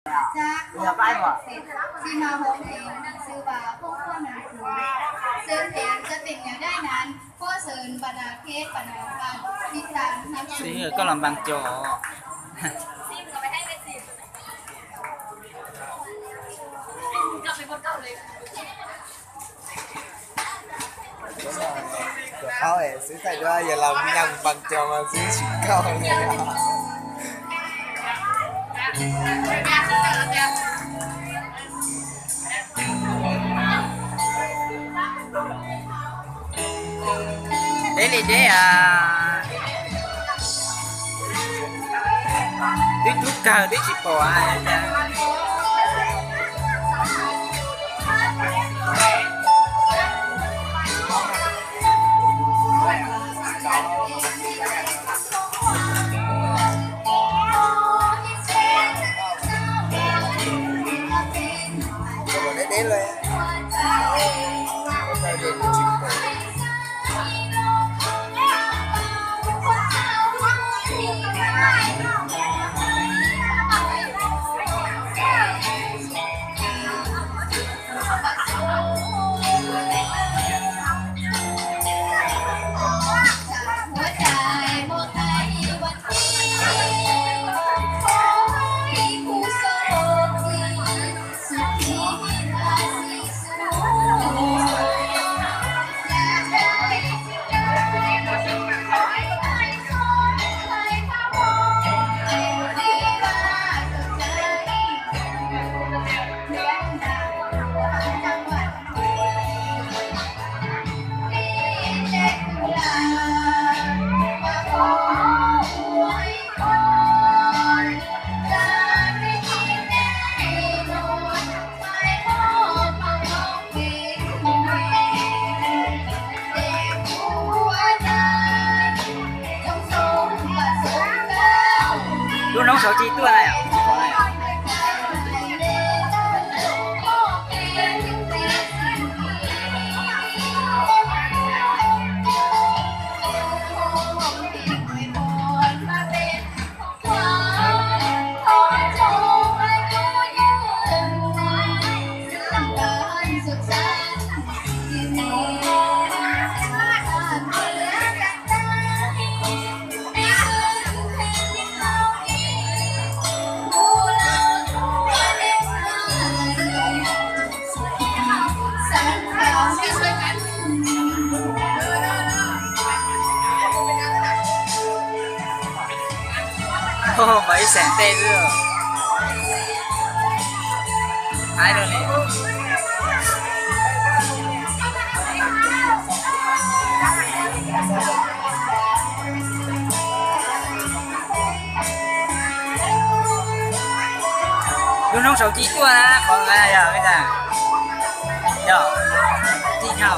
จากผู้ไปที่มาร้องเพลงชื่อว่าพวกข้อนั้นคือซึ่งเพลงจะเป็นอย่างได้นั้นข้อเสริญบรรดาเทศบรรดาการที่สามนัก ซื้อก็ลำบางจอเขาซื้อใส่ด้วยอย่าเรายังบางจอมาซื้อชิ้นเก่าเลยđấy là đấy đứt thuốc cờ đứt chỉ bỏ đến rồiลูกน้องสาวจีตัวอะไรอ่ะโอ้ไม่แสนเต้ด้วยหายเลยลูกน้องสาวจีตัวนะขออะไรอ่ะไม่ได้เดี๋ยวจีเท่า